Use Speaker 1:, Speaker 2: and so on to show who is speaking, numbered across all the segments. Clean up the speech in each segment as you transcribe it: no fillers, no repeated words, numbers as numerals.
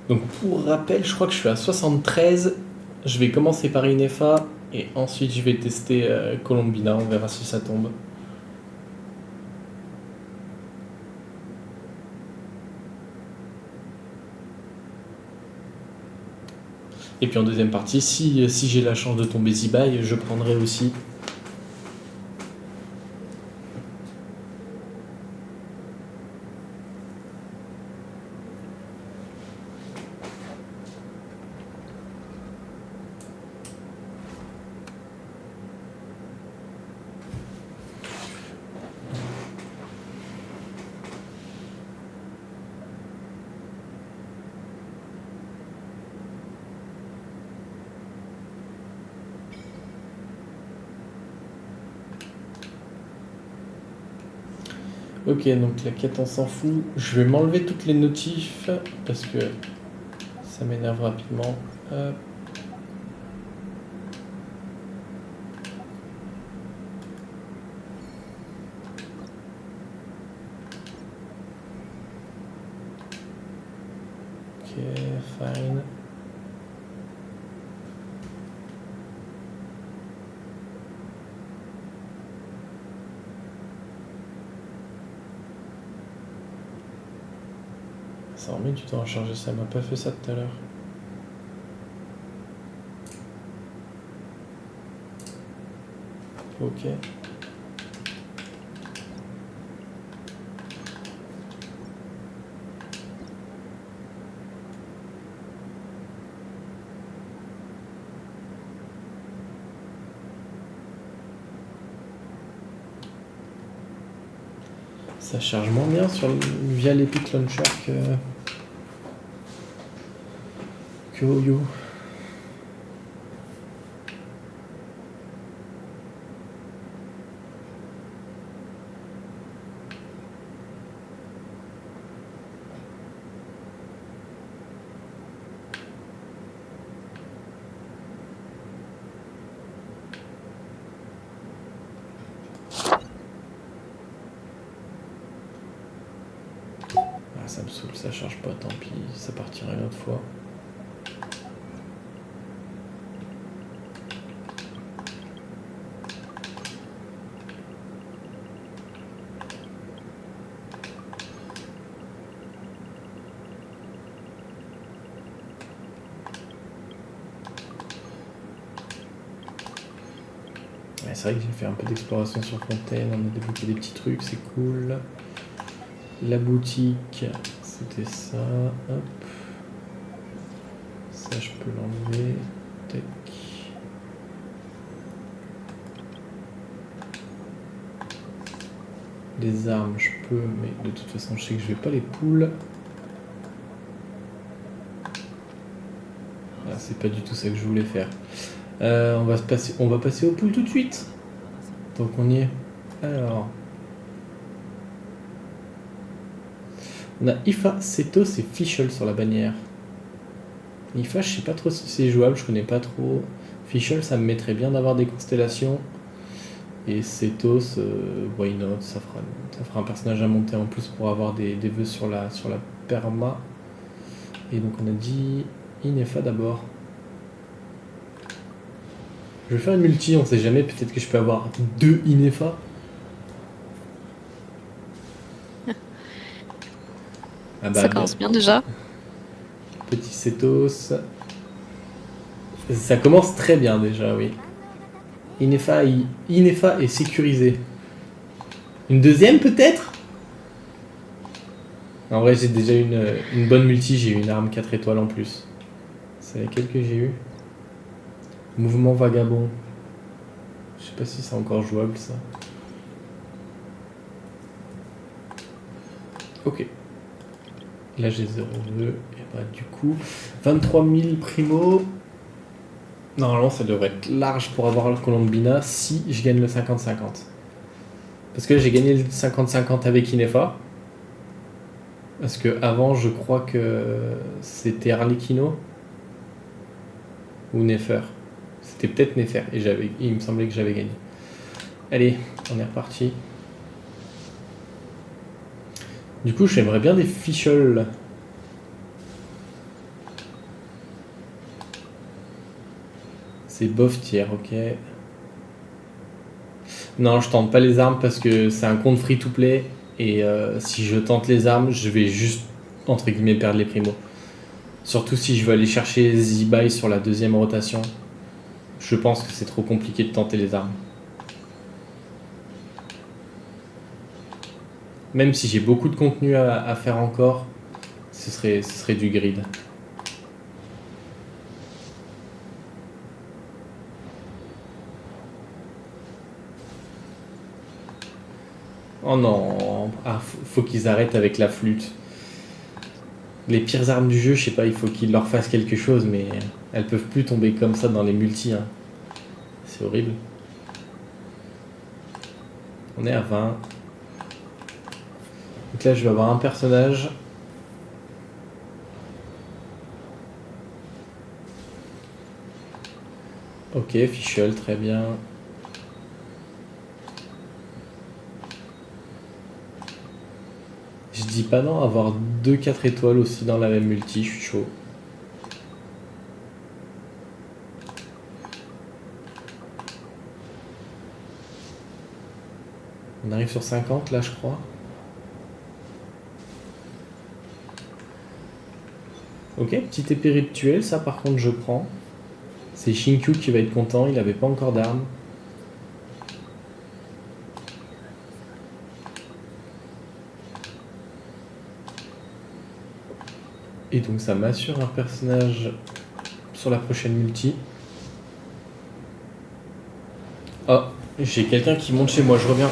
Speaker 1: Donc pour rappel, je crois que je suis à 73. Je vais commencer par Inefa et ensuite je vais tester Colombina. On verra si ça tombe. Et puis en deuxième partie, si j'ai la chance de tomber Zibai, je prendrai aussi. Ok, donc la quête on s'en fout. Je vais m'enlever toutes les notifs parce que ça m'énerve rapidement. Hop. Ok, fine. Ça remet du temps à charger, ça m'a pas fait ça tout à l'heure. Ok. Ça charge moins bien via l'Epic Launcher que Oyo. Ça me saoule, ça charge pas, tant pis, ça partira une autre fois. Ouais, c'est vrai que j'ai fait un peu d'exploration sur Fontaine, on a débloqué des petits trucs, c'est cool. La boutique, c'était ça, hop. Ça je peux l'enlever, tac. Les armes je peux, mais de toute façon je sais que je vais pas les poules. Ah, c'est pas du tout ça que je voulais faire. On va passer aux poules tout de suite. Donc on y est. Alors. On a Ifa, Setos et Fischl sur la bannière. Ifa, je sais pas trop si c'est jouable, je connais pas trop. Fischl, ça me mettrait bien d'avoir des constellations. Et Setos, why not, ça fera un personnage à monter en plus pour avoir des vœux sur la perma. Et donc on a dit Inefa d'abord. Je vais faire une multi, on sait jamais, peut-être que je peux avoir 2 Inefa. Ah bah,
Speaker 2: ça commence bien déjà.
Speaker 1: Petit Setos. Ça commence très bien déjà, oui. Inefa est sécurisé. Une deuxième peut-être? En vrai, j'ai déjà une bonne multi, j'ai eu une arme 4 étoiles en plus. C'est laquelle que j'ai eu? Mouvement vagabond. Je sais pas si c'est encore jouable ça. Ok. Là j'ai 0,2. Et bah du coup, 23 000 primo. Normalement ça devrait être large pour avoir le Colombina si je gagne le 50-50. Parce que là j'ai gagné le 50-50 avec Inefa. Parce que avant je crois que c'était Arlecchino ou Nefer. C'était peut-être Nefer et il me semblait que j'avais gagné. Allez, on est reparti. Du coup, j'aimerais bien des Fischl. C'est bof tiers, ok. Non, je tente pas les armes parce que c'est un compte free-to-play. Et si je tente les armes, je vais juste, entre guillemets, perdre les primos. Surtout si je veux aller chercher Z-Buy sur la deuxième rotation. Je pense que c'est trop compliqué de tenter les armes. Même si j'ai beaucoup de contenu à faire encore, ce serait du grid. Oh non, ah, faut qu'ils arrêtent avec la flûte. Les pires armes du jeu, je sais pas, il faut qu'ils leur fassent quelque chose, mais elles peuvent plus tomber comme ça dans les multis. Hein. C'est horrible. On est à 20. Donc là, je vais avoir un personnage. Ok, Fischl, très bien. Je dis pas non, avoir 2-4 étoiles aussi dans la même multi, je suis chaud. On arrive sur 50 là, je crois. Ok, petite épée rituelle, ça par contre je prends. C'est Shinkyu qui va être content, il avait pas encore d'armes. Et donc ça m'assure un personnage sur la prochaine multi. Oh, j'ai quelqu'un qui monte chez moi, je reviens.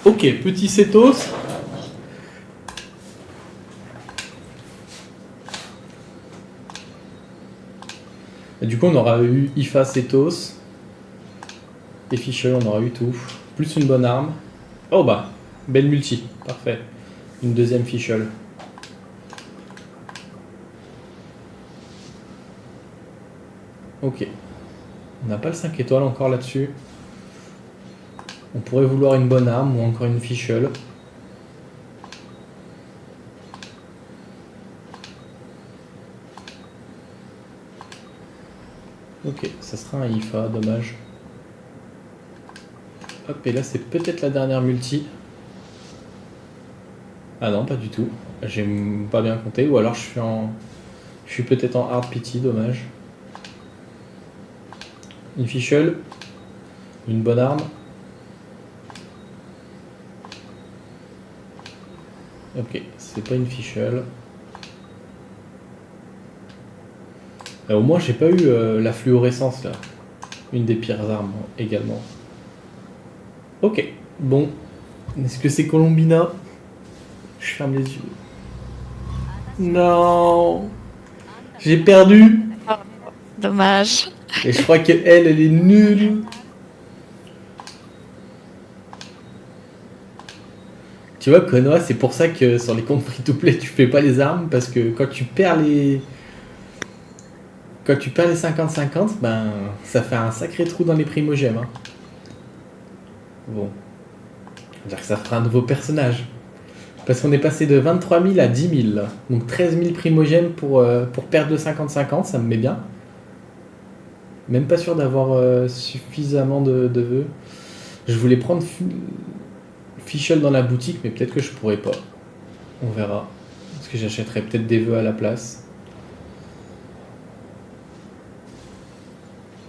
Speaker 1: Ok, petit Setos. Et du coup, on aura eu Ifa, Setos. Et Fischl, on aura eu tout. Plus une bonne arme. Oh bah, belle multi, parfait. Une deuxième Fischl. Ok. On n'a pas le 5 étoiles encore là-dessus. On pourrait vouloir une bonne arme ou encore une Fischl. Ok, ça sera un Ifa, dommage. Hop, et là c'est peut-être la dernière multi. Ah non, pas du tout. J'ai pas bien compté, ou alors je suis peut-être en hard pity, dommage. Une Fischl. Une bonne arme. Ok, c'est pas une Fischl. Au moins j'ai pas eu la fluorescence là. Une des pires armes également. Ok, bon. Est-ce que c'est Colombina? Je ferme les yeux. Non, j'ai perdu.
Speaker 2: Oh, dommage.
Speaker 1: Et je crois qu'elle est nulle. Tu vois, Konoha, c'est pour ça que sur les comptes free-to-play, tu fais pas les armes, parce que quand tu perds les 50-50, ben, ça fait un sacré trou dans les primogèmes. Hein. Bon. C'est-à-dire que ça fera un nouveau personnage. Parce qu'on est passé de 23 000 à 10 000. Là. Donc 13 000 primogèmes pour perdre le 50-50, ça me met bien. Même pas sûr d'avoir suffisamment de vœux. Je voulais prendre Fischl dans la boutique, mais peut-être que je pourrais pas. On verra. Parce que j'achèterai peut-être des vœux à la place.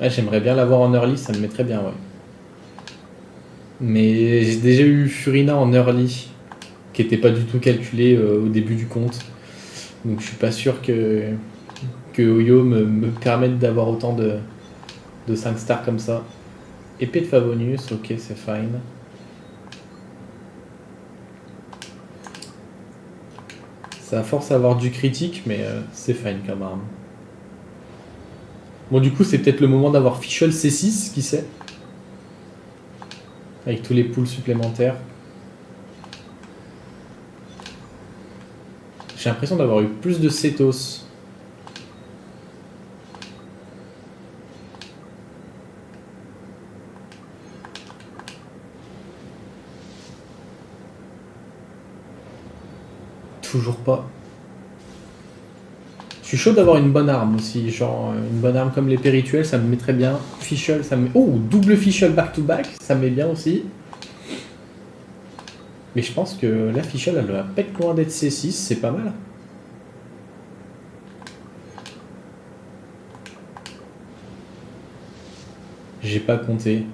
Speaker 1: Ouais, j'aimerais bien l'avoir en early, ça me mettrait bien, ouais. Mais j'ai déjà eu Furina en early, qui était pas du tout calculé au début du compte. Donc je suis pas sûr que Oyo me permette d'avoir autant de 5 stars comme ça. Épée de Favonius, ok, c'est fine. Ça force à avoir du critique, mais c'est fine comme arme. Bon, du coup, c'est peut-être le moment d'avoir Fischl C6, qui sait. Avec tous les pools supplémentaires. J'ai l'impression d'avoir eu plus de Cetos. Toujours pas. Je suis chaud d'avoir une bonne arme aussi, genre une bonne arme comme l'épée rituelle, ça me mettrait bien. Fischl, ça me met... Oh, double Fischl back-to-back, ça me met bien aussi. Mais je pense que la Fischl, elle va pas être loin d'être C6, c'est pas mal. J'ai pas compté.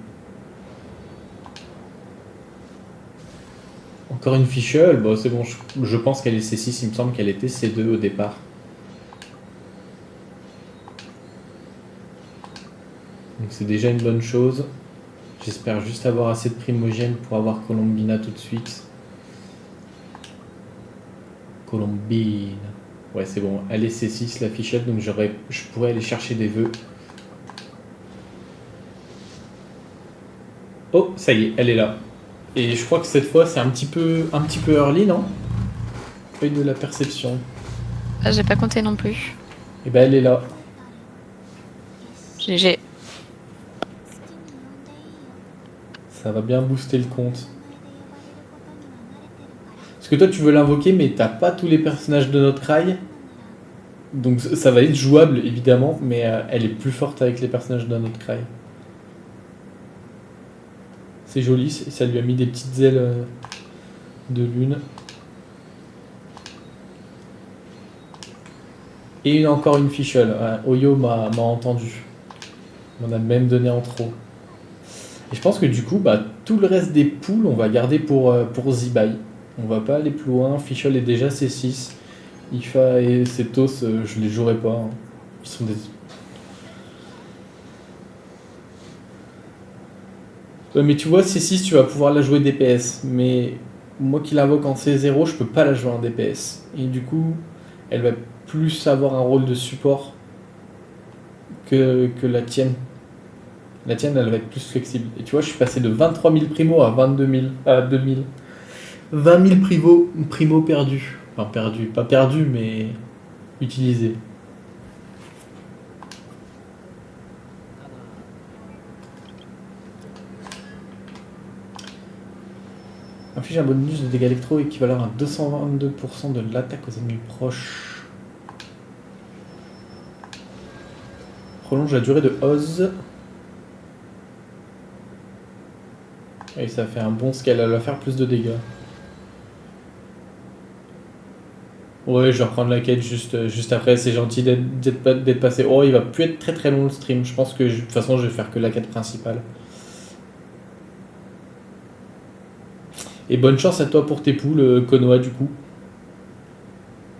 Speaker 1: Encore une Fischl, bon c'est bon, je pense qu'elle est C6, il me semble qu'elle était C2 au départ. Donc c'est déjà une bonne chose. J'espère juste avoir assez de primogènes pour avoir Colombina tout de suite. Colombine. Ouais c'est bon, elle est C6 la Fischl, donc je pourrais aller chercher des vœux. Oh, ça y est, elle est là. Et je crois que cette fois c'est un petit peu early, non? Œil de la perception.
Speaker 2: Ah, j'ai pas compté non plus.
Speaker 1: Et ben elle est là.
Speaker 2: GG.
Speaker 1: Ça va bien booster le compte. Parce que toi tu veux l'invoquer mais t'as pas tous les personnages de notre rail. Donc ça va être jouable évidemment, mais elle est plus forte avec les personnages de notre rail. C'est joli, ça lui a mis des petites ailes de lune. Et encore une Fischl. Oyo m'a entendu. On a même donné en trop. Et je pense que du coup, bah, tout le reste des poules, on va garder pour Zibai. On va pas aller plus loin. Fischl est déjà C6. Ifa et Cetos, je les jouerai pas. Hein. Ils sont des... Ouais, mais tu vois, C6, tu vas pouvoir la jouer DPS. Mais moi qui l'invoque en C0, je peux pas la jouer en DPS. Et du coup, elle va plus avoir un rôle de support que la tienne. La tienne, elle va être plus flexible. Et tu vois, je suis passé de 23 000 primo à 22 000, à 2000. 20 000 primo perdus. Enfin, perdus, pas perdus, mais utilisés. Inflige un bonus de dégâts électro équivalent à 222% de l'attaque aux ennemis proches. Prolonge la durée de Oz. Et ça fait un bon scale, elle va faire plus de dégâts. Ouais, je vais reprendre la quête juste après, c'est gentil d'être passé. Oh, il va plus être très très long le stream, je pense que de toute façon je vais faire que la quête principale. Et bonne chance à toi pour tes poules, Konoha, du coup.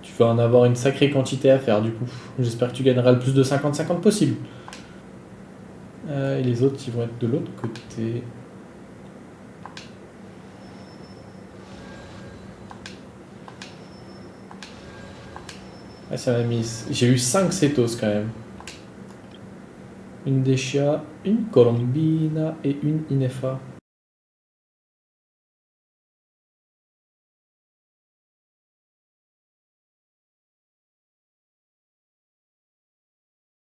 Speaker 1: Tu vas en avoir une sacrée quantité à faire, du coup. J'espère que tu gagneras le plus de 50-50 possible. Et les autres, ils vont être de l'autre côté. Ah, ça m'a mis... J'ai eu 5 Cetos quand même. Une Deshia, une Colombina et une Inefa.